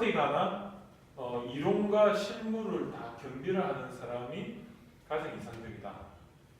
어디 가나 이론과 실무를 다 겸비를 하는 사람이 가장 이상적이다.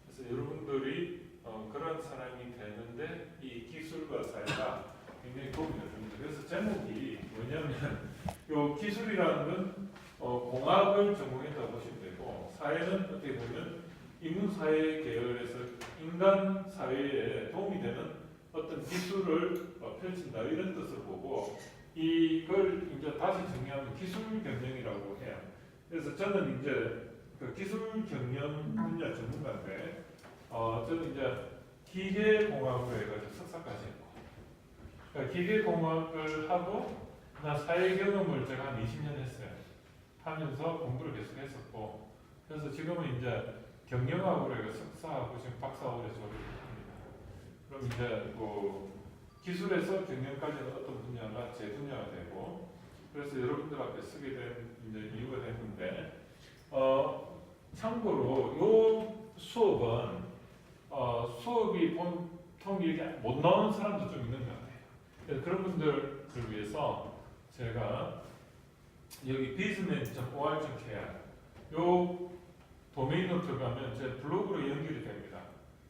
그래서 여러분들이 그런 사람이 되는데 이 기술과 사회가 굉장히 도움이 됩니다. 그래서 제목이 뭐냐면 요 기술이라는 건 공학을 전공했다고 보시면 되고, 사회는 어떻게 보면 인문사회 계열에서 인간 사회에 도움이 되는 어떤 기술을 펼친다, 이런 뜻을 보고, 이걸 이제 다시 정리하면 기술 경영이라고 해요. 그래서 저는 이제 그 기술 경영 분야 전문가인데, 저는 이제 기계공학을 해가지고 석사까지 했고, 그러니까 기계공학을 하고 나 사회 경험을 제가 한 20년 했어요. 하면서 공부를 계속 했었고, 그래서 지금은 이제 경영학으로 해서 석사하고 지금 박사학위에 졸업을 합니다. 그럼 이제 뭐 기술에서 경영까지는 어떤 분야가 제 분야가 되고, 그래서 여러분들 앞에 쓰게 된 이제 이유가 됐는데, 참고로 요 수업은 수업이 보통 이렇게 못 나오는 사람도 좀 있는 것 같아요. 그래서 그런 분들을 위해서 제가 여기 business.or.kr 요 도메인으로 들어가면 제 블로그로 연결이 됩니다.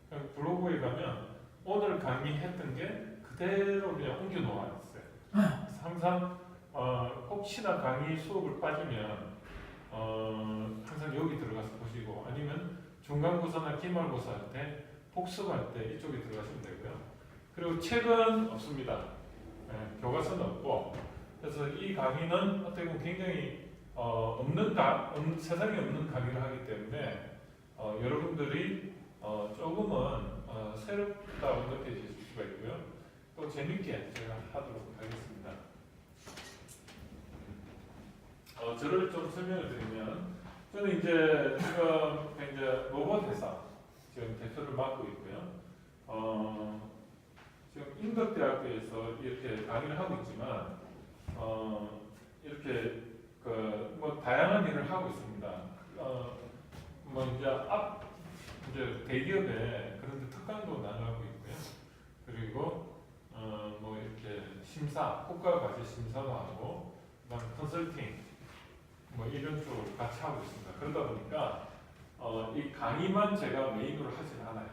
그럼 블로그에 가면 오늘 강의했던 게 그대로 그냥 옮겨 놓아 있어요. 항상 혹시나 강의 수업을 빠지면 항상 여기 들어가서 보시고, 아니면 중간고사나 기말고사 할 때 복습할 때 이쪽에 들어가시면 되고요. 그리고 책은 없습니다. 교과서는 없고, 그래서 이 강의는 어떻게 보면 굉장히 세상에 없는 강의를 하기 때문에 여러분들이 조금은 새롭다고 느껴질 수가 있고요. 또 재밌게 제가 하도록 하겠습니다. 저를 좀 설명을 드리면, 저는 이제 지금 이제 로봇 회사 지금 대표를 맡고 있고요. 지금 인덕대학교에서 이렇게 강의를 하고 있지만, 이렇게 뭐 다양한 일을 하고 있습니다. 뭐 이제 대기업에 그런 데 특강도 나눠하고 있고요. 그리고 뭐 이렇게 국가 과제 심사도 하고, 그다음 컨설팅 뭐 이런 쪽을 같이 하고 있습니다. 그러다 보니까 이 강의만 제가 메인으로 하진 않아요.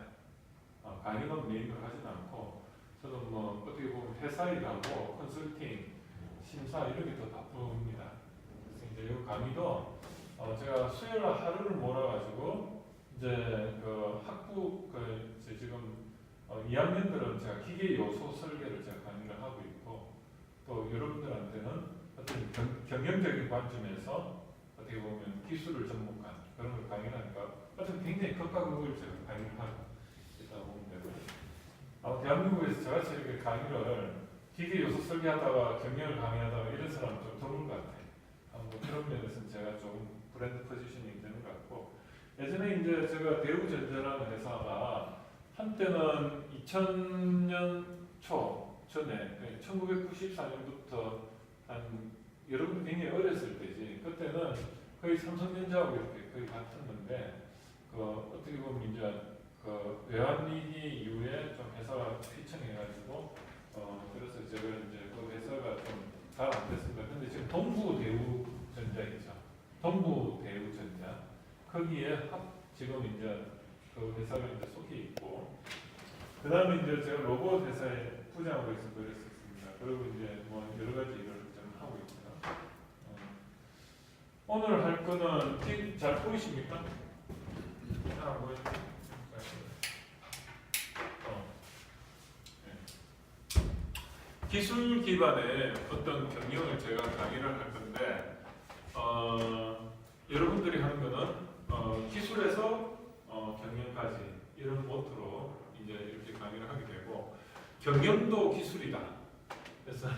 강의만 메인으로 하진 않고, 저는 뭐 어떻게 보면 회사 일하고 컨설팅, 심사 이런 게 더 바쁩니다. 그래서 이제 이 강의도 제가 수요일 하루를 몰아가지고 이제 그 학부 이제 지금 2학년들은 제가 기계 요소 설계를 제가 강의를 하고 있고, 또 여러분들한테는 어떤 경영적인 관점에서 어떻게 보면 기술을 접목한 그런 걸 강의하니까 어떤 굉장히 극과 극을 제가 강의를 하고 있다고 보면 되고요. 대한민국에서 저같이 이렇게 강의를 기계 요소 설계하다가 경영을 강의하다가 이런 사람은 좀 드문 것 같아요. 뭐 그런 면에서는 제가 좀 브랜드 포지셔닝이 되는 것 같고, 예전에 이제 제가 대우전자라는 회사가 한때는 2000년 초 전에 1994년부터 한 여러분 굉장히 어렸을 때지, 그때는 거의 삼성전자하고 이렇게 거의 같았는데, 어떻게 보면 이제 외환위기 이후에 좀 회사가 휘청해가지고 그래서 제가 이제 그 회사가 좀 잘 안 됐습니다. 근데 지금 동부대우전자 있죠. 동부대우전자 거기에 지금 이제 그 회사가 이제 속해 있고, 그 다음에 이제 제가 로봇 회사에 부장으로 해서 그랬었습니다. 그리고 이제 뭐 여러 가지 일을 좀 하고 있고요. 오늘 할 거는 잘 보이십니까? 잘 안 보이죠? 기술 기반의 어떤 경영을 제가 강의를 할 건데, 여러분들이 하는 거는 기술에서 경영까지 이런 모토로 이제 이렇게 강의를 하게 되고, 경영도 기술이다. 그래서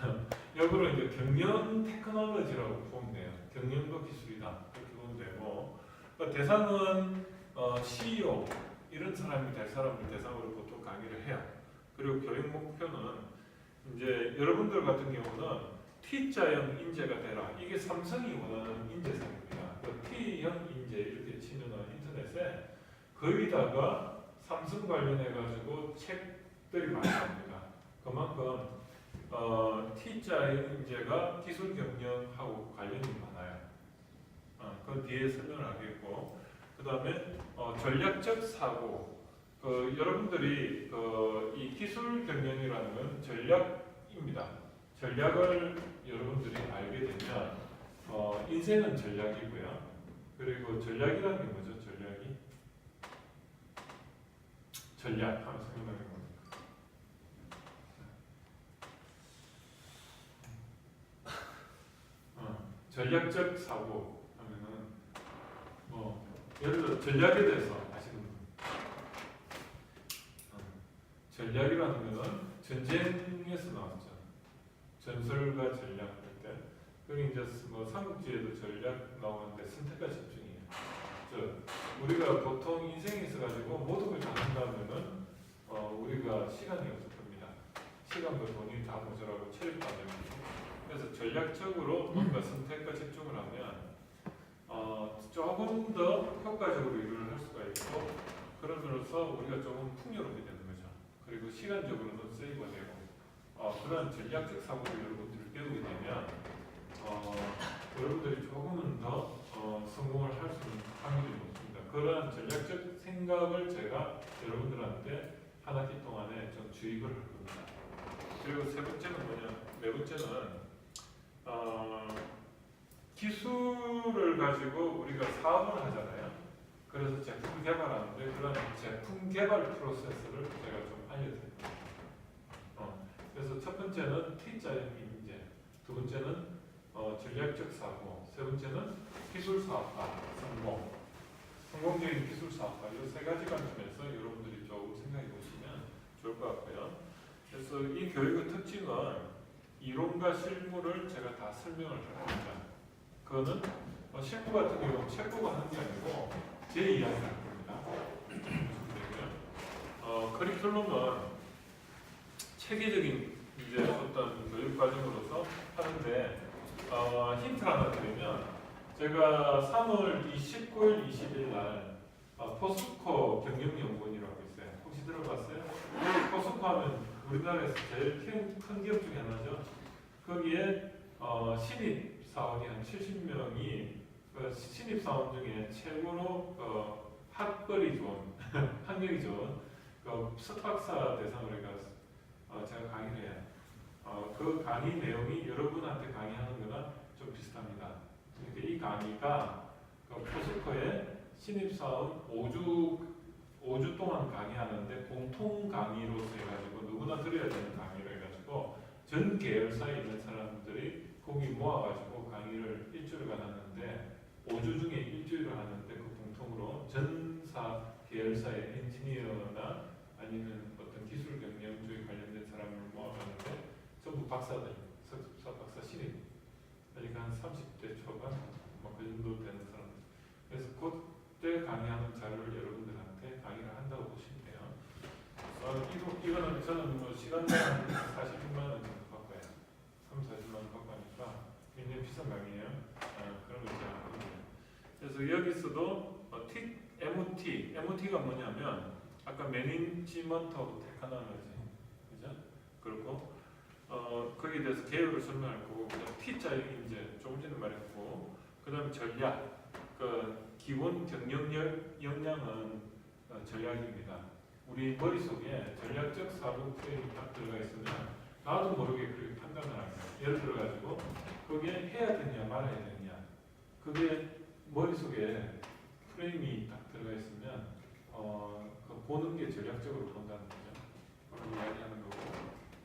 역으로 이제 경영 테크놀로지라고 보면 돼요. 경영도 기술이다. 그렇게 보면 되고, 대상은 CEO 이런 사람이 될 사람을 대상으로 보통 강의를 해요. 그리고 교육 목표는 이제 여러분들 같은 경우는 T자형 인재가 되라. 이게 삼성이 원하는 인재상입니다. T형 인재 이렇게 치면은 인터넷에 거기다가 삼성 관련해 가지고 책들이 많이 나옵니다. 그만큼 T자의 인재가 기술 경영하고 관련이 많아요. 그 뒤에 설명을 하겠고, 그 다음에 전략적 사고. 여러분들이 이 기술 경영이라는 건 전략입니다. 전략을 여러분들이 알게 되면 인생은 전략이고요. 그리고 전략이라는 게 뭐죠? 전략 하면 생각나는 겁니다. 전략적 사고 하면은 예를 들어 전략에 대해서 아시는 분. 전략이라는 것은 전쟁에서 나왔죠. 전설과 전략 할 때. 그리고 이제 삼국지에도 전략 나오는데 선택과 집중이에요. 우리가 보통 인생에 있어 가지고 모든 걸 다 한다면은 우리가 시간이 없을 겁니다. 시간과 돈이 다 모자라고 체력도 안 됩니다. 그래서 전략적으로 뭔가 선택과 집중을 하면 조금 더 효과적으로 일을 할 수가 있고, 그러면서 우리가 조금 풍요롭게 되는 거죠. 그리고 시간적으로도 세이브가 되고, 그런 전략적 사고를 여러분들이 배우게 되면 여러분들이 조금은 더 성공을 할 수 있는 확률이 높습니다. 그러한 전략적 생각을 제가 여러분들한테 한 학기 동안에 좀 주입을 할 겁니다. 그리고 세 번째는 네 번째는 기술을 가지고 우리가 사업을 하잖아요. 그래서 제품 개발하는데 그런 제품 개발 프로세스를 제가 좀 알려드립니다. 그래서 첫 번째는 T자의 인재, 두 번째는 전략적 사고, 세 번째는 기술 사업화 성공, 성공적인 기술 사업화. 이 세 가지 관점에서 여러분들이 조금 생각해 보시면 좋을 것 같고요. 그래서 이 교육의 특징은 이론과 실무를 제가 다 설명을 합니다. 그거는 실무 같은 경우는 책 보고 하는 게 아니고 제 이야기를 할 겁니다. 커리큘럼은 체계적인 이제 어떤 교육 과정으로서 하는데 힌트 하나 드리면, 제가 3월 29일, 20일 날 포스코 경영연구원이라고 있어요. 혹시 들어봤어요? 포스코 하면 우리나라에서 제일 큰 기업 중에 하나죠. 거기에 신입사원이 한 70명이 신입사원 중에 최고로 학벌이 좋은, 학력이 좋은 석박사 대상으로 해서 제가 강의를 해요. 그 강의 내용이 여러분한테 강의하는 거나 좀 비슷합니다. 그러니까 이 강의가 포스코의 신입사원 5주 동안 강의하는데 공통 강의로서 해가지고 누구나 들어야 되는 강의로 해가지고 전 계열사에 있는 사람들이 거기 모아가지고 강의를 일주일간 하는데, 5주 중에 일주일을 하는데 그 공통으로 전사 계열사의 엔지니어나 아니면 어떤 기술 경영 쪽에 관련된 사람을 모아가는데 전부 박사들, 석사 박사 신입, 그러니까 한 30대 초반 그 정도 되는 사람들. 그래서 그때 강의하는 자료를 여러분들한테 강의를 한다고 보시면 돼요. 이거는 저는 시간당 40만 원 정도 받고 해요. 30-40만 원 받고 하니까 굉장히 비싼 강의예요. 그런 거 제가 하거든요. 그래서 여기서도 MOT가 뭐냐면 아까 매니지먼트하고 테크놀로지, 그죠? 그렇고 거기에 대해서 개요를 설명할 거고, 그다음 T자의 인재 조금 전에 말했고, 그다음 전략, 기본 경영력 역량은 전략입니다. 우리 머릿속에 전략적 사고 프레임이 딱 들어가 있으면 나도 모르게 그렇게 판단을 합니다. 예를 들어 가지고 거기에 해야 되냐 말아야 되냐, 그게 머릿속에 프레임이 딱 들어가 있으면 보는 게 전략적으로 본다는 거죠. 그런 이야기하는 거고,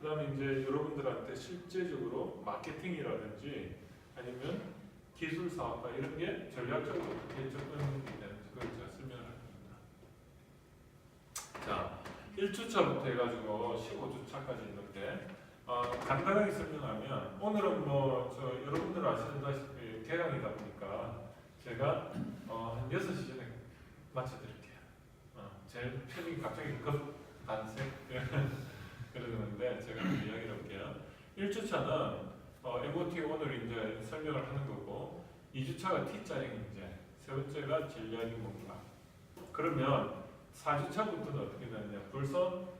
그 다음에 이제 여러분들한테 실제적으로 마케팅이라든지 아니면 기술 사업화 이런 게 전략적으로 어떻게 접근이 되는지 그걸 제가 설명을 할 겁니다. 자, 1주차부터 해가지고 15주차까지 있는데 간단하게 설명하면, 오늘은 여러분들 아시다시피 개강이다 보니까 제가 한 6시 전에 마쳐드릴게요. 제 편이 갑자기 급반색 그러는데 제가 이야기를 할게요. 1주차는 MOT 오늘 이제 설명을 하는 거고, 2주차가 T자형 인재, 세 번째가 전략이 뭔가. 그러면 4주차부터는 어떻게 되느냐? 벌써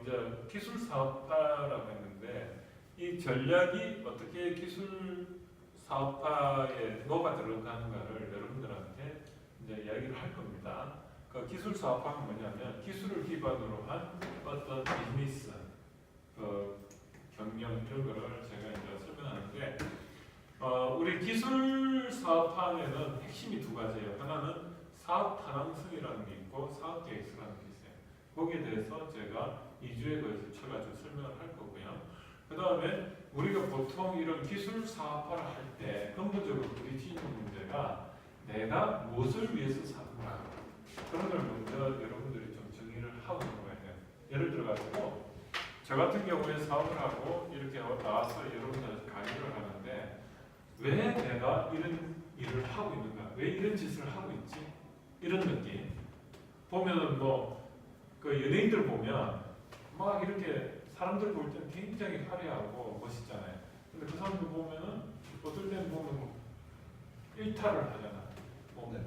이제 기술 사업화라고 했는데 이 전략이 어떻게 기술 사업화에 녹아 들어가는가를 여러분들한테 이제 이야기를 할 겁니다. 그 기술 사업화는 뭐냐면 기술을 기반으로 한 어떤 비즈니스, 경영 이런 거를 제가 이제 설명하는데, 우리 기술 사업화에는 핵심이 두 가지예요. 하나는 사업 타당성이라는 게 있고 사업 계획서라는 게 있어요. 거기에 대해서 제가 2주에 걸쳐가지고 설명을 할 거고요. 그 다음에 우리가 보통 이런 기술 사업화를 할 때 근본적으로 부딪히는 문제가 내가 무엇을 위해서 사는가, 그런 걸 먼저 여러분들이 좀 정리를 하고 들어가야 돼요. 예를 들어가지고 저 같은 경우에 사업을 하고 이렇게 나와서 여러분들한테 강의를 하는데 왜 내가 이런 일을 하고 있는가, 왜 이런 짓을 하고 있지, 이런 느낌. 보면은 그 연예인들 보면 막 이렇게 사람들 볼 때는 굉장히 화려하고 멋있잖아요. 근데 그 사람들 보면은 어떨 때는 보면 일탈을 하잖아. 네.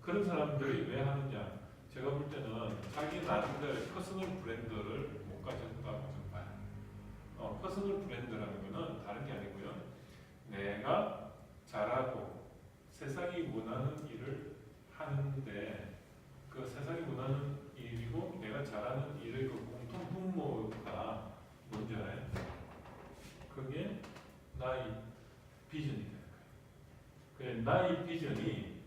그런 사람들이 왜 하느냐? 제가 볼 때는 자기 나름대로 퍼스널 브랜드를 못 가졌다고 좀 봐요. 퍼스널 브랜드라는 거는 다른 게 아니고요. 내가 잘하고 세상이 원하는 일을 하는데 그 세상이 원하는 일이고 내가 잘하는 일의 그 공통 분모가 뭔지 알아요? 그게 나의 비전이 되는 거예요. 나의 비전이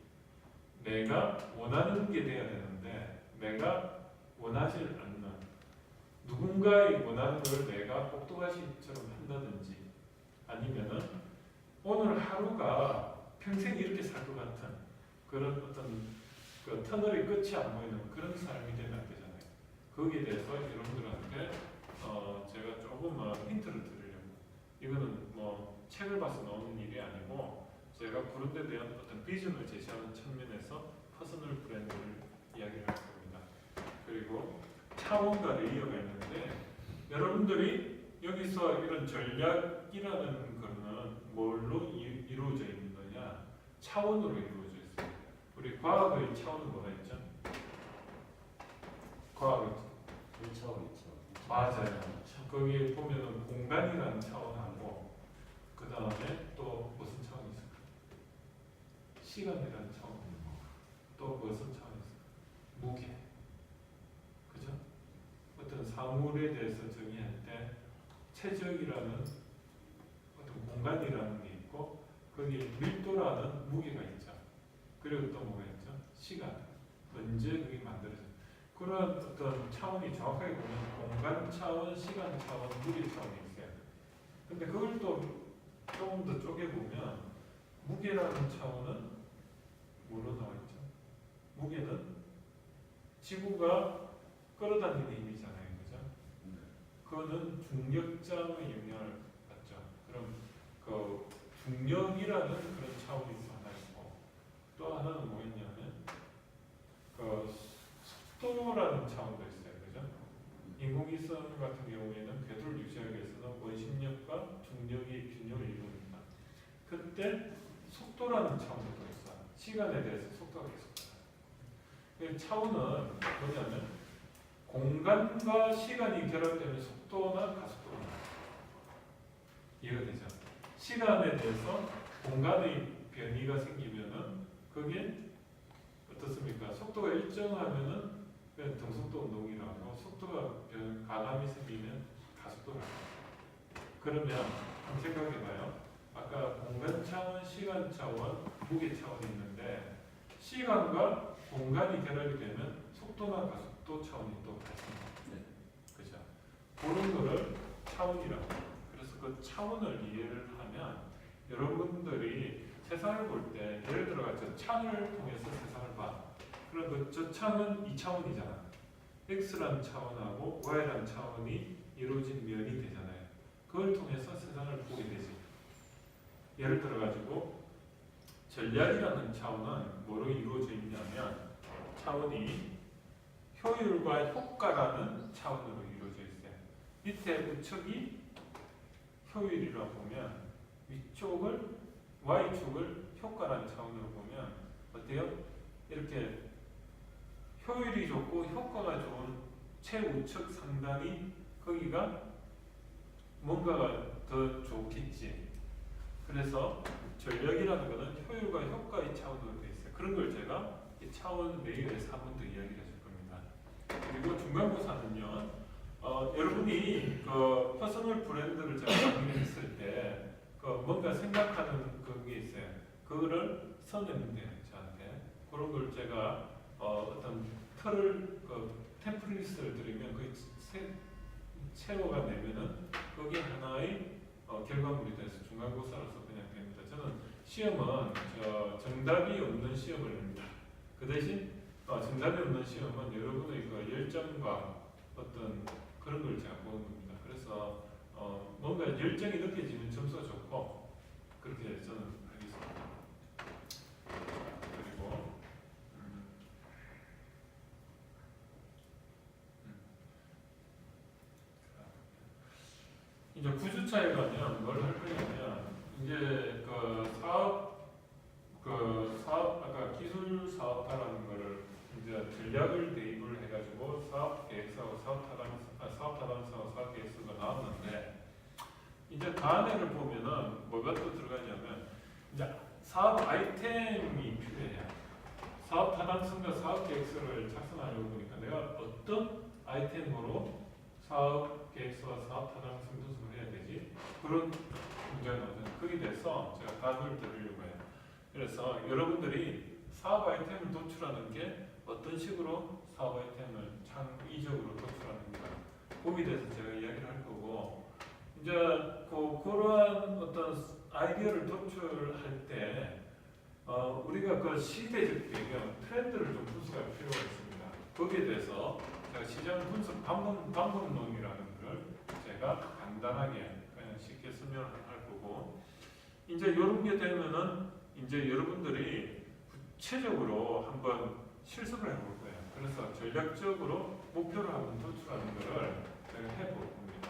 내가 원하는 게 돼야 되는데 내가 원하지 않는 누군가의 원하는 걸 내가 꼭두가시처럼 한다든지 아니면은 오늘 하루가 평생 이렇게 살 것 같은 그런 어떤 그 터널의 끝이 안 보이는 그런 삶이 되면 안 되잖아요. 거기에 대해서 여러분들한테 제가 조금만 힌트를 드리려고. 이거는 책을 봐서 나오는 일이 아니고 제가 그런 데 대한 어떤 비전을 제시하는 측면에서 퍼스널 브랜드를 이야기를 할 겁니다. 그리고 차원과 레이어가 있는데 여러분들이 여기서 이런 전략이라는 거는 뭘로 이루어져 있는 거냐? 차원으로 이루어져 있어요. 우리 과학의 차원은 뭐가 있죠? 과학의 1차원, 2차원. 맞아요. 거기에 보면은 공간이라는 차원하고 그 다음에 또 무슨 차원이 있을까? 시간이라는 차원. 또 무슨 차원이 있을까? 무게. 그죠? 어떤 사물에 대해서 정의할 때 체적이라는 어떤 공간이라는 게 있고 거기에 밀도라는 무게가 있죠. 그리고 또 뭐가 있죠? 시간. 언제 그게 만들어져요? 그런 어떤 차원이 정확하게 보면 공간 차원, 시간 차원, 무게 차원이 있어요. 근데 그걸 또 조금 더 쪼개보면 무게라는 차원은 뭐로 나와 있죠? 무게는 지구가 끌어당기는 힘이잖아요. 그죠? 그거는 중력장의 영향을 받죠. 그럼 그 중력이라는 그런 차원이 하나 있고 또 하나는 뭐였냐면 그 속도라는 차원도 있어요. 그죠? 인공위성 같은 경우에는 궤도를 유지하기 위해서는 원심력과 중력이 균형을 이루니까 그때 속도라는 차원도 있어요. 시간에 대해서 속도가 계속 달라요. 차원은 뭐냐면 공간과 시간이 결합되면 속도나 가속도가 나요. 이해가 되죠? 시간에 대해서 공간의 변이가 생기면은 그게 어떻습니까? 속도가 일정하면은 그냥 등속도 운동이라고 속도가 가감이 생기면 가속도가 나요. 그러면 한번 생각해봐요. 아까 공간 차원, 시간 차원, 무게 차원이 있는데 시간과 공간이 결합이 되면 속도나 가속도 차원이 또 발생합니다. 네. 그죠? 그런 거를 차원이라고 해요. 그래서 그 차원을 이해를 하면 여러분들이 세상을 볼 때 예를 들어 저 창을 통해서 세상을 봐. 그럼 저 창은 2차원이잖아. X라는 차원하고 Y라는 차원이 이루어진 면이 되잖아요. 그걸 통해서 세상을 보게 되지. 예를 들어 가지고 전략이라는 차원은 뭐로 이루어져 있냐면 차원이 효율과 효과라는 차원으로 이루어져 있어요. 밑에 우측이 효율이라고 보면 위쪽을 Y축을 효과라는 차원으로 보면 어때요? 이렇게 효율이 좋고 효과가 좋은 최우측 상단이 거기가 뭔가가 더 좋겠지. 그래서 전략이라는 것은 효율과 효과의 차원으로 되어 있어요. 그런 걸 제가 이 차원 레이어에서 한 번 더 이야기를 해줄 겁니다. 그리고 중간고사는요, 여러분이 그 퍼스널 브랜드를 제가 강의했을 때, 그 뭔가 생각하는 그게 있어요. 그거를 써내면 돼요, 저한테. 그런 걸 제가 어떤 틀을, 템플릿을 드리면 그 채워가 내면은 그게 하나의 결과물이 돼서 중간고사로서 그냥 됩니다. 저는 시험은 정답이 없는 시험을 냅니다. 그 대신 정답이 없는 시험은 여러분의 그 열정과 어떤 그런 걸 제가 보는 겁니다. 그래서 뭔가 열정이 느껴지면 점수가 좋고 그렇게 저는 하겠습니다. 그리고 이제 9주차에 가면 뭘 할 거냐면 이제 사업 아까 기술 사업화라는 거를 이제 전략을 대입을 해가지고 사업 계획서하고 사업 타당성하고 사업 계획서가 나왔는데 이제 다음에를 보면은 뭐가 또 들어가냐면 이제 사업 아이템이 필요해요. 사업 타당성과 사업 계획서를 작성하려고 보니까 내가 어떤 아이템으로 사업 계획서와 사업 타당성 분석을 해야 되지? 그런 문제가 나오잖아요. 거기에 대해서 제가 답을 드리려고 해요. 그래서 여러분들이 사업 아이템을 도출하는 게 어떤 식으로 사업 아이템을 창의적으로 도출하는가 거기에 대해서 제가 이야기를 할 거고 이제 그러한 어떤 아이디어를 도출할 때 우리가 그 시대적 배경, 트렌드를 좀 분석할 필요가 있습니다. 거기에 대해서 제가 시장 분석 방법론이라는 걸 제가 간단하게 그냥 쉽게 설명을 할 거고 이제 이런 게 되면은 이제 여러분들이 구체적으로 한번 실습을 해볼 거예요. 그래서 전략적으로 목표를 한번 도출하는 것을 제가 해볼 겁니다.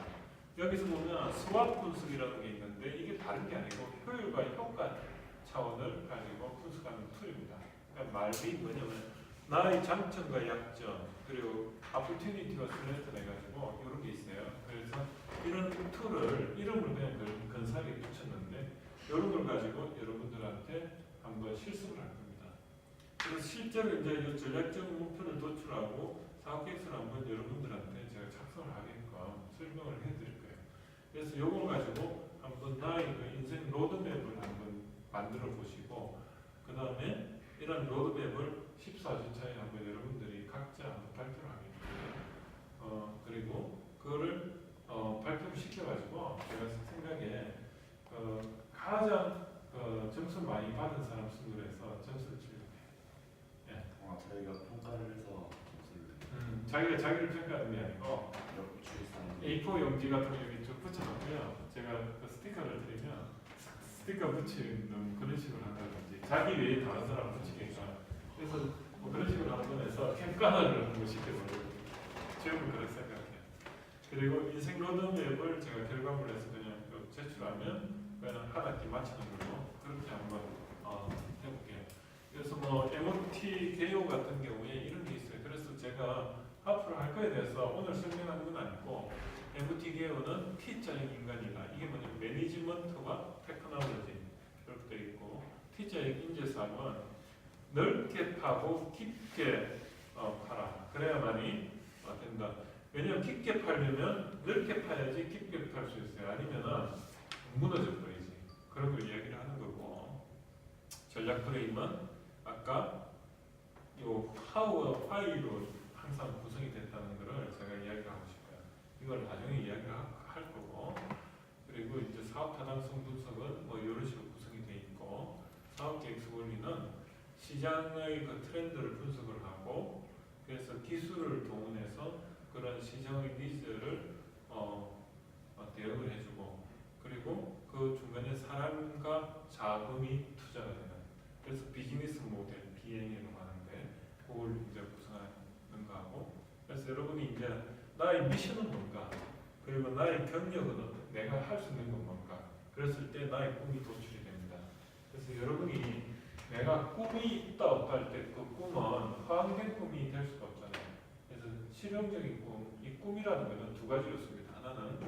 여기서 보면 스왑 분석이라는 게 있는데 이게 다른 게 아니고 효율과 효과 차원을 가지고 분석하는 툴입니다. 그러니까 말이 뭐냐면 나의 장점과 약점 그리고 opportunity와 threat 해가지고 이런 게 있어요. 그래서 이런 툴을 이름을 그냥 근사하게 붙였는데 이런 걸 가지고 여러분들한테 한번 실습을 할 겁니다. 그래서 실제로 이제 이 전략적 목표를 도출하고 사업계획서를 한번 여러분들한테 제가 작성을 하게끔 설명을 해드릴 거예요. 그래서 이걸 가지고 한번 나의 그 인생 로드맵을 한번 만들어 보시고 그 다음에 이런 로드맵을 14주차에 한번 여러분들이 각자 한번 발표를 하게 돼요. 그리고 그거를 발표를 시켜가지고 제가 생각에 가장 점수 많이 받은 사람 순으로해서 점수를 주려고 해요. 예. 저희가 평가를 해서 점수를 자기가 자기를 평가하는 게 아니고 A4 용지 같은 거 여기 쭉 붙여놓고요. 제가 그 스티커를 드리면 스티커 붙이는 그런 식으로 한다든지 자기 외에 다른 사람 붙이게끔 그래서 뭐 그런 식으로 한번 해서 평가를 한번 시켜보려고 지금은 그렇게 생각해요. 그리고 인생 로드맵을 제가 결과물에서 그냥 제출하면 그냥 한 학기 마치는 걸로 그렇게 한번 해볼게요. 그래서 뭐 MOT 개요 같은 경우에 이런 게 있어요. 그래서 제가 앞으로 할 거에 대해서 오늘 설명하는 건 아니고 MOT 개요는 T자형 인간이다. 이게 뭐냐면 매니지먼트와 테크놀로지 이렇게 되어 있고 T자형 인재사업은 넓게 파고 깊게 팔아. 그래야만이 된다. 왜냐하면 깊게 팔려면 넓게 파야지 깊게 팔 수 있어요. 아니면은 무너져 버리지. 그런 걸 이야기를 하는 거고 전략 프레임은 아까 요 하우와 화이로 항상 구성이 됐다는 것을 제가 이야기를 하고 싶어요. 이걸 나중에 이야기를 할 거고 그리고 이제 사업 타당성 분석은 뭐 이런 식으로 구성이 돼 있고 사업 계획서 원리는 시장의 그 트렌드를 분석을 하고 그래서 기술을 동원해서 그런 시장의 니즈를 대응을 해주고 그리고 그 중간에 사람과 자금이 투자가 되는 그래서 비즈니스 모델 BN이라고 하는데 그걸 이제 구성하는 거하고 그래서 여러분이 이제 나의 미션은 뭔가 그리고 나의 경력은 어떤 내가 할 수 있는 건 뭔가 그랬을 때 나의 꿈이 도출이 됩니다. 그래서 여러분이 내가 꿈이 있다 없다 할 때 그 꿈은 허황된 꿈이 될 수가 없잖아요. 그래서 실용적인 꿈, 이 꿈이라는 것은 두 가지였습니다. 하나는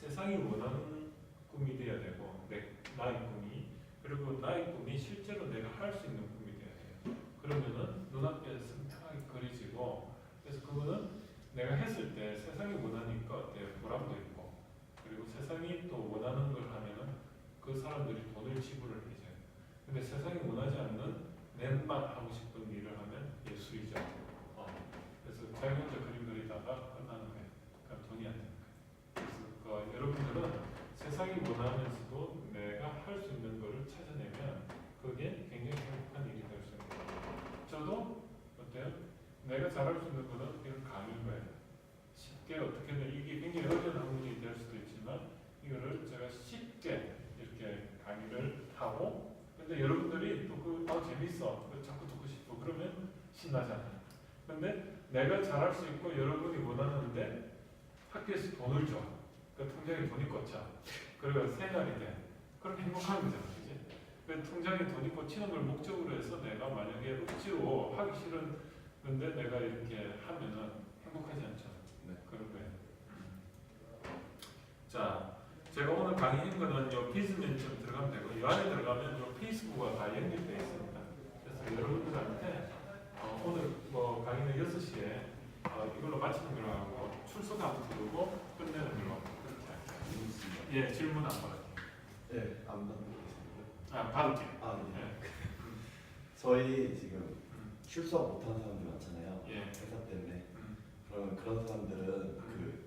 세상이 원하는 꿈이 돼야 되고 나의 꿈이, 그리고 나의 꿈이 실제로 내가 할 수 있는 꿈이 돼야 돼요. 그러면은 눈앞에 생생하게 그려지고, 그래서 그거는 내가 했을 때 세상이 원하니까 어때요? 보람도 있고, 그리고 세상이 또 원하는 걸 하면은 그 사람들이 돈을 지불을 해줘요. 근데 세상이 원하지 않는 내만 하고 싶은 일을 하면 예술이죠. 그래서 자기 혼자 그림 그리다가 끝나는 거예요. 그러니까 돈이 안 되는 거예요. 그래서 여러분들은 세상이 원하면서도 내가 할 수 있는 거를 찾아내면 그게 굉장히 행복한 일이 될 수 있는 거예요. 저도 어때요? 내가 잘할 수 있는 거는 이런 강의인 거예요. 쉽게 어떻게든 이게 굉장히 어려운 학문이 될 수도 있지만 이거를 제가 쉽게 이렇게 강의를 하고, 근데 여러분들이 또 재밌어, 자꾸 듣고 싶어, 그러면 신나잖아요. 근데 내가 잘할 수 있고 여러분이 원하는데 학교에서 돈을 줘. 그 통장에 돈이 꽂혀. 그리고 생활이 돼. 그럼 행복한 거잖아, 그지? 그 통장에 돈이 꽂히는 걸 목적으로 해서 내가 만약에 억지로 하기 싫은데 내가 이렇게 하면은 행복하지 않죠. 네. 그런 거예요. 자, 제가 오늘 강의한 거는 요 비즈맨 좀 들어가면 되고, 이 안에 들어가면 요 페이스북과 다 연결되어 있습니다. 그래서 여러분들한테 오늘 뭐 강의는 6시에 이걸로 마치는 걸로 하고 출석 한번 부르고 끝내는 걸로 그렇게 할게요. 예, 질문 안 받을게요. 네, 안 받는 게 있습니다. 아, 받을게요. 아, 네. 예. 저희 지금 출석 못하는 사람들 많잖아요. 예. 회사 때문에. 음. 그러면 그런 사람들은 그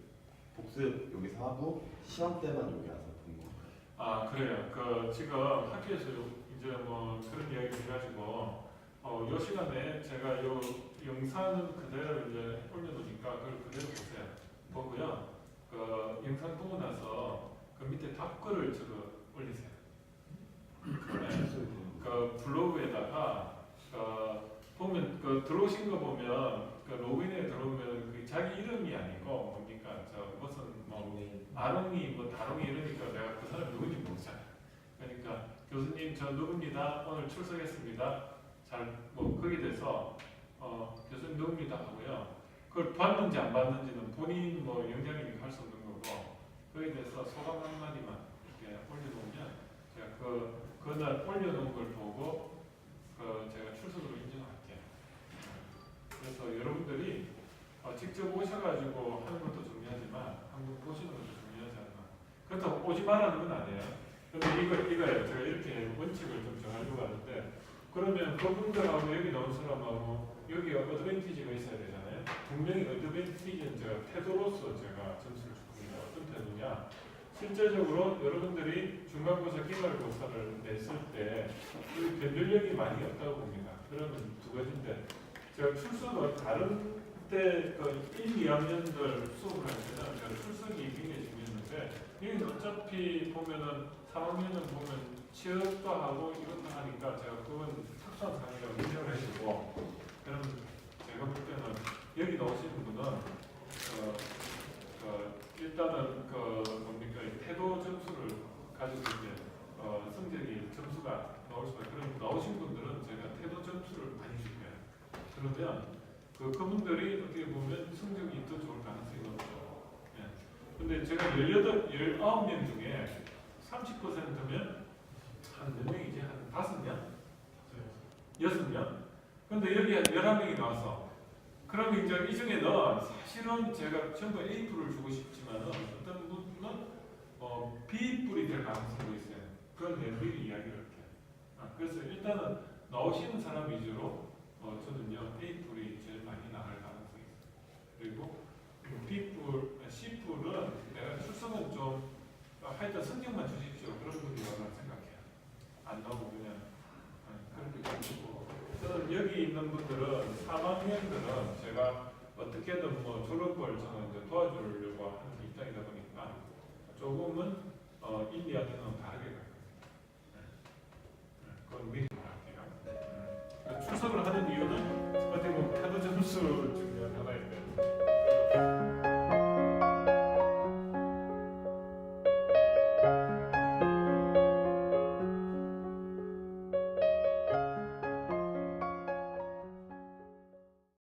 복습 여기서 하고 시험 때만 여기 와서 보는 건가요? 아, 그래요. 그 지금 학교에서 이제 뭐 그런 이야기 해가지고 요 시간에 제가 요 영상은 그대로 이제 올려놓으니까 그걸 그대로 보세요. 보고요. 그 영상 보고 나서 그 밑에 답글을 적어 올리세요. 네. 그 블로그에다가 보면 그 들어오신 거 보면 그 로그인에 들어오면 그 자기 이름이 아니고 뭡니까 저 무슨 뭐 아롱이 뭐 다롱이 이러니까 내가 그 사람 누군지 모르잖아요. 그러니까 교수님 저 누굽니다. 오늘 출석했습니다. 잘 뭐 거기에 대해서 교수님 누굽니다 하고요. 그걸 봤는지 안 봤는지는 본인 뭐 영장이니까 할 수 없는 거고, 거기에 대해서 소감 한마디만 이렇게 올려놓으면 제가 그날 올려놓은 걸 보고 제가 출석으로 인정할게요. 그래서 여러분들이 직접 오셔가지고 하는 것도 중요하지만 한번 보시는 것도 중요하지 않나. 그렇다고 오지 말라는 건 아니에요. 근데 이거예요. 제가 이렇게 원칙을 좀 정하려고 하는데, 그러면 그분들하고 여기 나온 사람하고 여기 어드밴티지가 있어야 되잖아요. 분명히 어드밴티지는 제가 태도로서 제가 점수를 줍니다. 어떤 태도냐? 실제적으로 여러분들이 중간고사, 기말고사를 냈을 때 변별력이 많이 없다고 봅니다. 그러면 두 가지인데, 제가 출석을 다른 때 그 1, 2학년들 수업을 할 때는 제가 출석이 굉장히 중요했는데, 여기는 어차피 보면은 3학년은 보면 취업도 하고 이것도 하니까 제가 그건 특수한 상이라고 인정을 해주고, 그럼 제가 볼 때는 여기 나오시는 분은 일단은 뭡니까 태도 점수를 가지고 이제 성적이 점수가 나올 수가 있어요. 그럼 나오신 분들은 제가 태도 점수를 많이 줄 거예요. 그러면 그분들이 어떻게 보면 성적이 더 좋을 가능성이 높죠. 예. 근데 제가 19명 중에 30%면 한 몇 명이지? 한 5명? 6명? 근데 여기 한 11명이 나와서, 그러면 이제 이 중에는 사실은 제가 전부 A뿔을 주고 싶지만 어떤 분은 B뿔이 될 가능성도 있어요. 그건 미리 이야기를 할게요. 그래서 일단은 나오시는 사람 위주로 저는요 A뿔이 제일 많이 나갈 가능성이 있어요. 그리고 B뿔, C뿔은 내가 출석은 좀 하여튼 성적만 주십시오. 그런 분이 많다고 생각해요. 안 나오고 그냥 그렇게 주고, 저는 여기 있는 분들은 3학년들은 제가 어떻게든 뭐 졸업을 저는 이제 도와주려고 하는